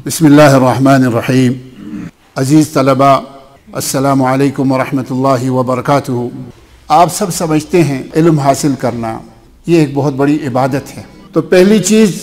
बिस्मिल्लाहिर्रहमानिर्रहीम। अज़ीज़ तलबा, अस्सलामु अलैकुम वरहमतुल्लाहि वबरकातुहू। आप सब समझते हैं इल्म हासिल करना ये एक बहुत बड़ी इबादत है। तो पहली चीज़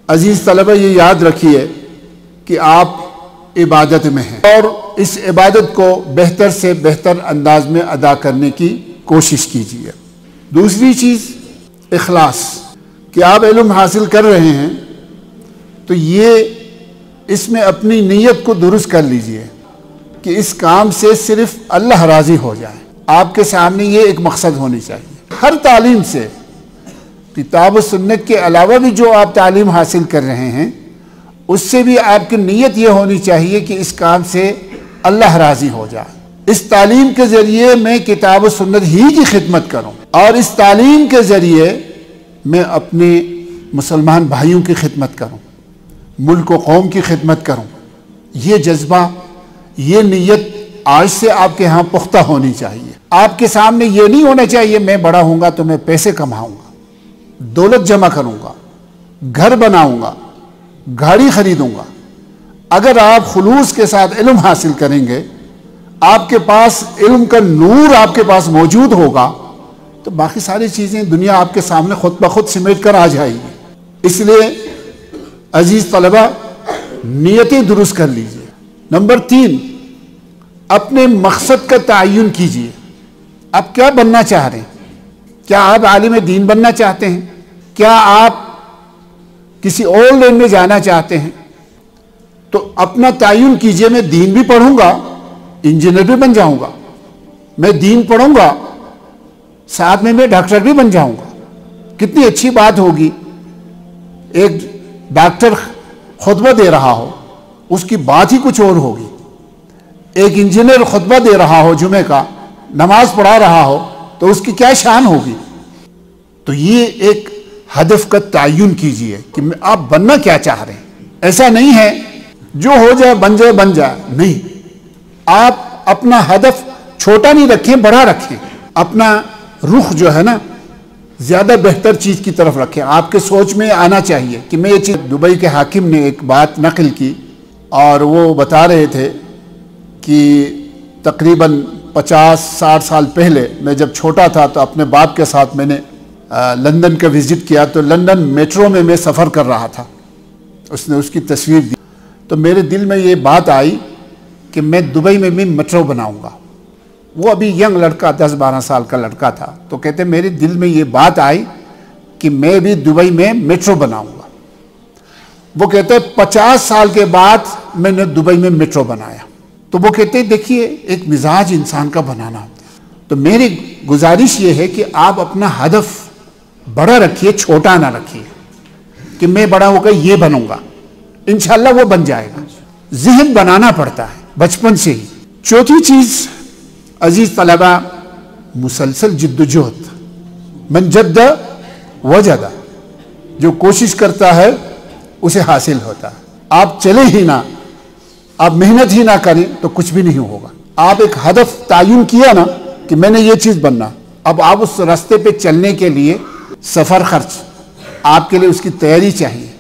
अज़ीज़ तलबा ये याद रखिए कि आप इबादत में हैं और इस इबादत को बेहतर से बेहतर अंदाज में अदा करने की कोशिश कीजिए। दूसरी चीज़ इखलास, कि आप इल्म हासिल कर रहे हैं तो ये इसमें अपनी नीयत को दुरुस्त कर लीजिए कि इस काम से सिर्फ अल्लाह राज़ी हो जाए। आपके सामने ये एक मकसद होनी चाहिए। हर तालीम से, किताब और सुन्नत के अलावा भी जो आप तालीम हासिल कर रहे हैं उससे भी आपकी नीयत ये होनी चाहिए कि इस काम से अल्लाह राज़ी हो जाए। इस तालीम के ज़रिए मैं किताब और सुन्नत ही की खिदमत करूँ और इस तालीम के ज़रिए मैं अपने मुसलमान भाइयों की खिदमत करूँ, मुल्क व कौम की खिदमत करूँ। ये जज्बा, ये नीयत आज से आपके यहाँ पुख्ता होनी चाहिए। आपके सामने ये नहीं होना चाहिए मैं बड़ा होऊंगा तो मैं पैसे कमाऊँगा, दौलत जमा करूँगा, घर बनाऊँगा, गाड़ी खरीदूँगा। अगर आप खुलूस के साथ इल्म हासिल करेंगे, आपके पास इल्म का नूर आपके पास मौजूद होगा तो बाकी सारी चीज़ें दुनिया आपके सामने खुद ब खुद सिमट कर आ जाएगी। इसलिए अजीज़ तलबा, नियतें दुरुस्त कर लीजिए। नंबर 3, अपने मकसद का तयन कीजिए। आप क्या बनना चाह रहे हैं? क्या आप आलिम दीन बनना चाहते हैं? क्या आप किसी और लाइन में जाना चाहते हैं? तो अपना तयन कीजिए। मैं दीन भी पढ़ूंगा, इंजीनियर भी बन जाऊंगा। मैं दीन पढ़ूंगा, साथ में मैं डॉक्टर भी बन जाऊंगा। कितनी अच्छी बात होगी। एक डॉक्टर खुतबा दे रहा हो, उसकी बात ही कुछ और होगी। एक इंजीनियर खुतबा दे रहा हो, जुमे का नमाज पढ़ा रहा हो, तो उसकी क्या शान होगी। तो ये एक हदफ का तयन कीजिए कि आप बनना क्या चाह रहे हैं। ऐसा नहीं है जो हो जाए बन जाए बन जाए, नहीं। आप अपना हदफ छोटा नहीं रखें, बड़ा रखें। अपना रुख जो है ना, ज़्यादा बेहतर चीज़ की तरफ रखें। आपके सोच में आना चाहिए कि मैं ये चीज़। दुबई के हाकिम ने एक बात नकल की और वो बता रहे थे कि तकरीबन 50-60 साल पहले मैं जब छोटा था तो अपने बाप के साथ मैंने लंदन का विज़िट किया। तो लंदन मेट्रो में मैं सफ़र कर रहा था, उसने उसकी तस्वीर दी। तो मेरे दिल में ये बात आई कि मैं दुबई में भी मेट्रो बनाऊँगा। वो अभी यंग लड़का, 10-12 साल का लड़का था। तो कहते मेरे दिल में ये बात आई कि मैं भी दुबई में मेट्रो बनाऊंगा। वो कहते 50 साल के बाद मैंने दुबई में मेट्रो बनाया। तो वो कहते देखिए, एक मिजाज इंसान का बनाना होता है। तो मेरी गुजारिश ये है कि आप अपना हदफ बड़ा रखिए, छोटा ना रखिए कि मैं बड़ा होकर ये बनूंगा। इंशाल्लाह वो बन जाएगा। ज़हन बनाना पड़ता है बचपन से ही। चौथी चीज़ अजीज़ तलबा, मुसलसल जिद्दोजहद। मन जद्द वजद, जो कोशिश करता है उसे हासिल होता है। आप चले ही ना, आप मेहनत ही ना करें तो कुछ भी नहीं होगा। आप एक हदफ तयन किया ना कि मैंने ये चीज़ बनना, अब आप उस रास्ते पे चलने के लिए सफ़र खर्च, आपके लिए उसकी तैयारी चाहिए।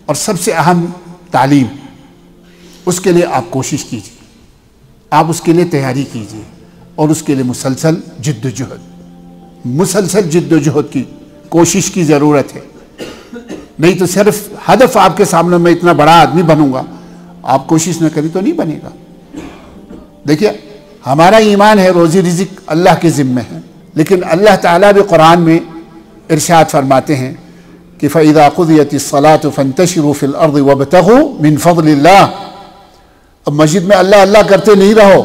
और सबसे अहम तालीम, उसके लिए आप कोशिश कीजिए, आप उसके लिए तैयारी कीजिए और उसके लिए मुसलसल जिद्दोजहद की कोशिश की ज़रूरत है। नहीं तो सिर्फ हदफ आपके सामने मैं इतना बड़ा आदमी बनूंगा, आप कोशिश न करें तो नहीं बनेगा। देखिए, हमारा ईमान है रोज़ी रिज़्क अल्लाह के ज़िम्मे है, लेकिन अल्लाह ताला भी कुरान में इरशाद फरमाते हैं कि फ़इज़ा क़ुदियतिस्सलातु फ़ंतशिरू फ़िल अर्ज़ि वब्तग़ू मिन फ़ज़लिल्लाह। अब मस्जिद में अल्लाह अल्लाह करते नहीं रहो,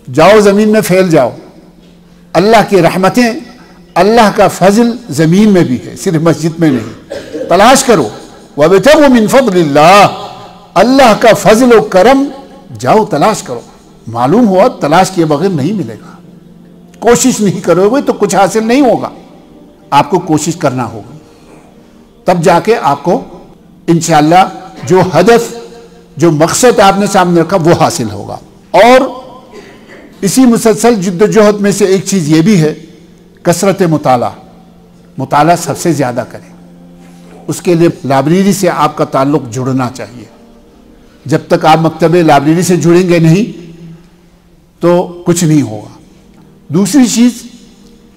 जाओ ज़मीन में फैल जाओ। अल्लाह की रहमतें, अल्लाह का फजल ज़मीन में भी है, सिर्फ मस्जिद में नहीं। तलाश करो, वब्तग़ू मिन फ़ज़लिल्लाह, अल्लाह का फजल व करम जाओ तलाश करो। मालूम हुआ तलाश किए बगैर नहीं मिलेगा। कोशिश नहीं करोगे तो कुछ हासिल नहीं होगा। आपको कोशिश करना होगा, तब जाके आपको इंशाअल्लाह जो हदफ, जो मकसद आपने सामने रखा वो हासिल होगा। और इसी मुसलसल जिद्दोजहद में से एक चीज़ ये भी है, कसरत मुताला सबसे ज़्यादा करें। उसके लिए लाइब्रेरी से आपका ताल्लुक़ जुड़ना चाहिए। जब तक आप मकतबे लाइब्रेरी से जुड़ेंगे नहीं तो कुछ नहीं होगा। दूसरी चीज़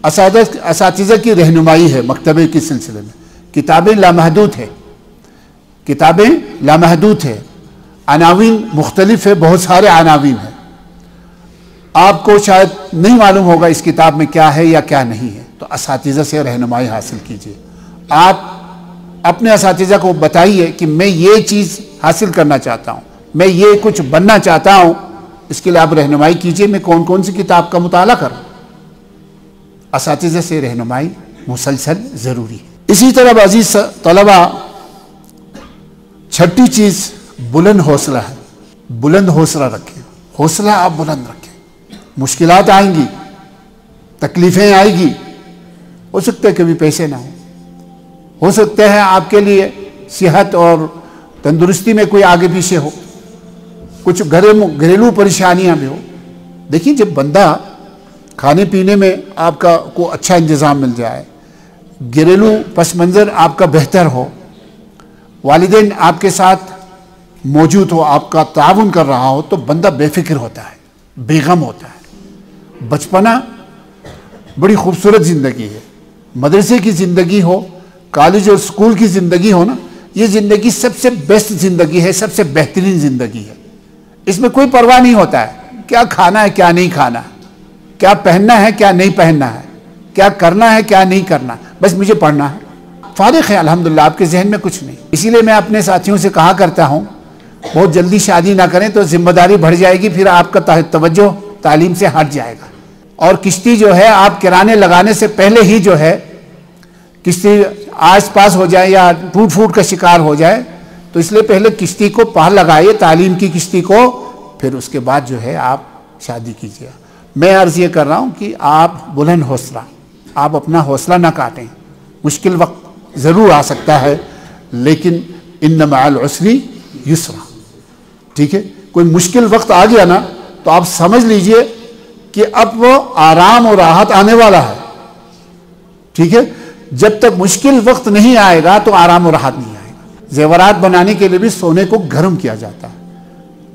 असातिज़ा की रहनुमाई है मकतबे के सिलसिले में। किताबें लामहदूद है, किताबें लामहदूद है, अनावीन मुख्तलिफ है, बहुत सारे अनावीन हैं। आपको शायद नहीं मालूम होगा इस किताब में क्या है या क्या नहीं है, तो असातिज़ा से रहनुमाई हासिल कीजिए। आप अपने असातिज़ा को बताइए कि मैं ये चीज़ हासिल करना चाहता हूँ, मैं ये कुछ बनना चाहता हूँ, इसके लिए आप रहनुमाई कीजिए, मैं कौन कौन सी किताब का मुताला करूँ। असातिज़ा से रहनुमाई मुसलसल ज़रूरी है। इसी तरह अज़ीज़ तलबा, छठी चीज़ बुलंद हौसला है। बुलंद हौसला रखें, हौसला आप बुलंद रखें। मुश्किलात आएंगी, तकलीफ़ें आएगी, हो सकता है कभी पैसे ना हो सकता है आपके लिए सेहत और तंदुरुस्ती में कोई आगे पीछे हो, कुछ घरेलू परेशानियां भी हो। देखिए, जब बंदा खाने पीने में आपका को अच्छा इंतज़ाम मिल जाए, घरेलू पस मंज़र आपका बेहतर हो, वालिदैन आपके साथ मौजूद हो, आपका ताउन कर रहा हो, तो बंदा बेफिक्र होता है, बेगम होता है। बचपना बड़ी खूबसूरत ज़िंदगी है। मदरसे की ज़िंदगी हो, कॉलेज और स्कूल की ज़िंदगी हो ना, ये ज़िंदगी सबसे बेस्ट ज़िंदगी है, सबसे बेहतरीन ज़िंदगी है। इसमें कोई परवाह नहीं होता है क्या खाना है क्या नहीं खाना है, क्या पहनना है क्या नहीं पहनना है, क्या करना है क्या नहीं करना, बस मुझे पढ़ना है। फारिग है अल्हम्दुलिल्लाह, आपके जहन में कुछ नहीं। इसीलिए मैं अपने साथियों से कहा करता हूँ, बहुत जल्दी शादी ना करें तो जिम्मेदारी बढ़ जाएगी, फिर आपका तवज्जो तालीम से हट जाएगा। और किश्ती जो है, आप किराने लगाने से पहले ही जो है किश्ती आस पास हो जाए या टूट फूट का शिकार हो जाए, तो इसलिए पहले किश्ती को पार लगाइए, तालीम की किश्ती को, फिर उसके बाद जो है आप शादी कीजिए। मैं अर्ज़ ये कर रहा हूँ कि आप बुलंद हौसला, आप अपना हौसला ना काटें। मुश्किल वक्त ज़रूर आ सकता है, लेकिन इन्न मअल उसरी युसरा, ठीक है। कोई मुश्किल वक्त आ गया ना, तो आप समझ लीजिए कि अब वो आराम और राहत आने वाला है, ठीक है। जब तक मुश्किल वक्त नहीं आएगा तो आराम और राहत नहीं आएगा। जेवरात बनाने के लिए भी सोने को गर्म किया जाता है।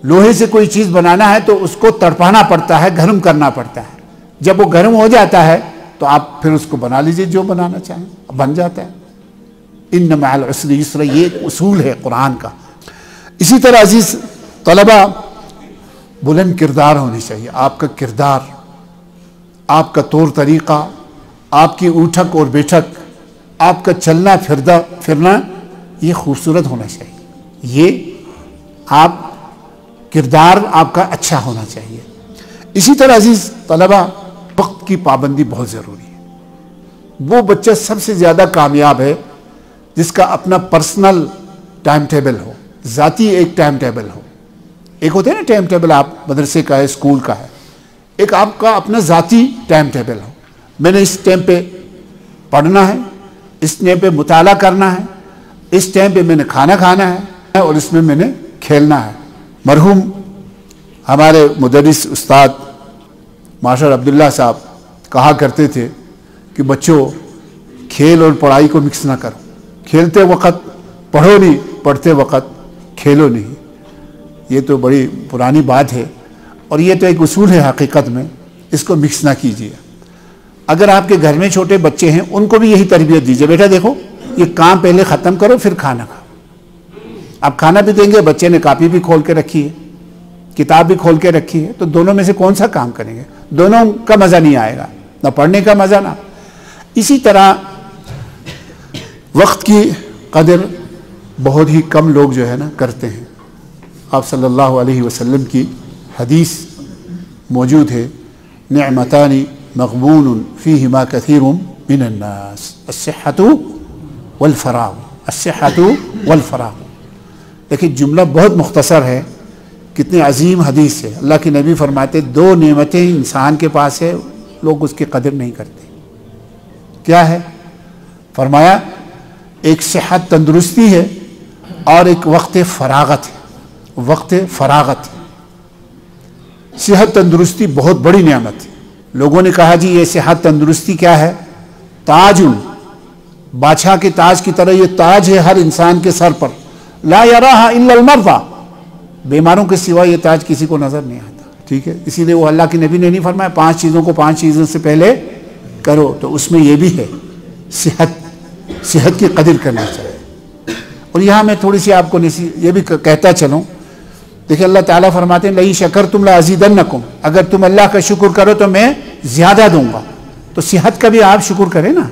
लोहे से कोई चीज़ बनाना है तो उसको तड़पाना पड़ता है, गर्म करना पड़ता है। जब वो गर्म हो जाता है तो आप फिर उसको बना लीजिए, जो बनाना चाहें बन जाता है। इन्न मअल उसरी युसरा, ये एक उसूल है कुरान का। इसी तरह अजीज़ तलबा, बुलंद किरदार होनी चाहिए। आपका किरदार, आपका तौर तरीक़ा, आपकी उठक और बैठक, आपका चलना फिरना ये खूबसूरत होना चाहिए। ये आप किरदार आपका अच्छा होना चाहिए। इसी तरह अजीज़ तलबा, वक्त की पाबंदी बहुत ज़रूरी है। वो बच्चा सबसे ज़्यादा कामयाब है जिसका अपना पर्सनल टाइम टेबल हो, ज़ाती एक टाइम टेबल हो। एक होता है ना टाइम टेबल, आप मदरसे का है, स्कूल का है, एक आपका अपना ज़ाती टाइम टेबल हो। मैंने इस टाइम पे पढ़ना है, इस टाइम पे मुताला करना है, इस टाइम पे मैंने खाना खाना है और इसमें मैंने खेलना है। मरहूम हमारे मुदर्रिस उस्ताद मास्टर अब्दुल्ला साहब कहा करते थे कि बच्चों, खेल और पढ़ाई को मिक्स ना करो। खेलते वक्त पढ़ो नहीं, पढ़ते वक्त खेलो नहीं। ये तो बड़ी पुरानी बात है और ये तो एक उसूल है हकीकत में, इसको मिक्स ना कीजिए। अगर आपके घर में छोटे बच्चे हैं, उनको भी यही तरबियत दीजिए, बेटा देखो ये काम पहले ख़त्म करो फिर खाना खाओ। आप खाना भी देंगे, बच्चे ने कापी भी खोल के रखी है, किताब भी खोल के रखी है, तो दोनों में से कौन सा काम करेंगे? दोनों का मज़ा नहीं आएगा, ना पढ़ने का मज़ा ना। इसी तरह वक्त की कदर बहुत ही कम लोग जो है ना करते हैं। आप सल्लल्लाहु अलैहि वसल्लम की हदीस मौजूद है, निअमतानी मग़बूनुन फ़ीहिमा कसीरुम मिनन्नास, अस्सिहतु वल फ़राग़, अस्सिहतु वल फ़राग़। देखिए जुमला बहुत मुख्तसर है, कितनी अजीम हदीस है। अल्लाह के नबी फरमाते, दो नेमतें इंसान के पास है, लोग उसकी कदर नहीं करते। क्या है? फरमाया एक सेहत तंदुरुस्ती है और एक वक्त फरागत है। वक्त फरागत है। सेहत तंदुरुस्ती बहुत बड़ी नेमत है। लोगों ने कहा जी ये सेहत तंदुरुस्ती क्या है? ताजुन, बादशाह के ताज की तरह ये ताज है हर इंसान के सर पर। ला यराहा इल्लल मर्दा, बीमारों के सिवा ये ताज किसी को नज़र नहीं आता, ठीक है। इसीलिए वो अल्लाह के नबी ने नहीं फरमाया 5 चीज़ों को 5 चीज़ों से पहले करो, तो उसमें ये भी है सेहत की कदर करना चाहिए। और यहाँ मैं थोड़ी सी आपको ये भी कहता चलूँ, देखिए अल्लाह ताला फरमाते हैं लई शकर तुम ला अज़ीदन्नकुम, अगर तुम अल्लाह का शुक्र करो तो मैं ज़्यादा दूंगा। तो सेहत का भी आप शुक्र करें ना।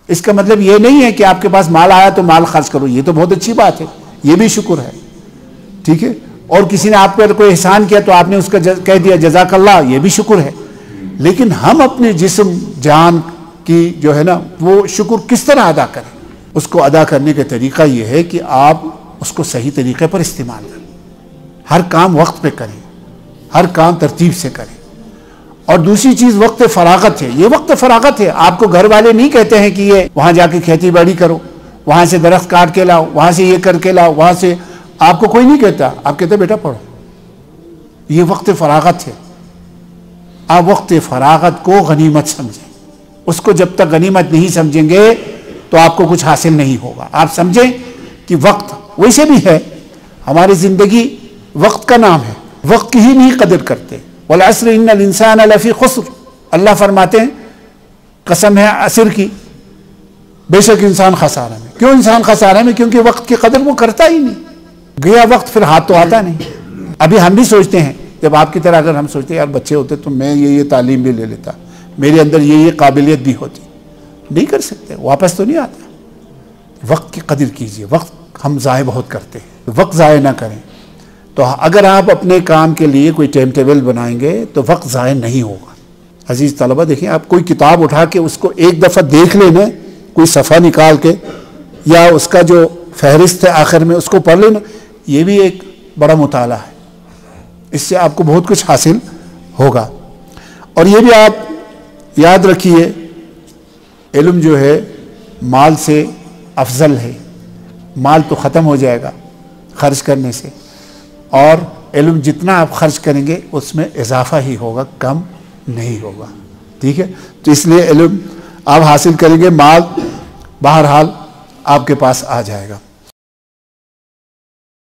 इसका मतलब ये नहीं है कि आपके पास माल आया तो माल खर्च करो, ये तो बहुत अच्छी बात है, ये भी शुक्र है, ठीक है। और किसी ने आप पर कोई एहसान किया तो आपने उसका कह दिया जज़ाकल्लाह, ये भी शुक्र है। लेकिन हम अपने जिस्म जान की जो है ना वो शुक्र किस तरह अदा करें, उसको अदा करने का तरीका ये है कि आप उसको सही तरीके पर इस्तेमाल करें, हर काम वक्त पे करें, हर काम तरतीब से करें। और दूसरी चीज़ वक्त फरागत है, ये वक्त फरागत है। आपको घर वाले नहीं कहते हैं कि ये वहाँ जाके खेती बाड़ी करो, वहाँ से दरख्त काट के लाओ, वहाँ से ये करके लाओ, वहाँ से, आपको कोई नहीं कहता, आप कहते बेटा पढ़ो। ये वक्त फरागत है। आप वक्त फरागत को गनीमत समझें, उसको जब तक गनीमत नहीं समझेंगे तो आपको कुछ हासिल नहीं होगा। आप समझें कि वक्त वैसे भी है, हमारी ज़िंदगी वक्त का नाम है, वक्त की ही नहीं कदर करते। वल अस्र इन्नल इंसान लफी खुस्र, अल्लाह फरमाते हैं कसम है असर की, बेशक इंसान खसारा में। क्यों इंसान खसारा में? क्योंकि वक्त की कदर वो करता ही नहीं। गया वक्त फिर हाथ तो आता नहीं। अभी हम भी सोचते हैं, जब आपकी तरह अगर हम सोचते हैं यार बच्चे होते तो मैं ये तालीम भी ले लेता, मेरे अंदर ये काबिलियत भी होती, नहीं कर सकते, वापस तो नहीं आता। वक्त की कदर कीजिए, वक्त हम ज़ाय बहुत करते हैं, वक्त ज़ाय ना करें। तो अगर आप अपने काम के लिए कोई टाइम टेबल बनाएंगे तो वक्त ज़ाय नहीं होगा। अजीज़ तलबा, देखिए आप कोई किताब उठा के उसको एक दफ़ा देख लेना, कोई सफ़ा निकाल के, या उसका जो फहरिस्त है आखिर में उसको पढ़ लेना, ये भी एक बड़ा मुताला है। इससे आपको बहुत कुछ हासिल होगा। और ये भी आप याद रखिए, इल्म जो है माल से अफजल है। माल तो ख़त्म हो जाएगा खर्च करने से, और इल्म जितना आप खर्च करेंगे उसमें इजाफा ही होगा, कम नहीं होगा, ठीक है। तो इसलिए इल्म आप हासिल करेंगे, माल बहरहाल आपके पास आ जाएगा।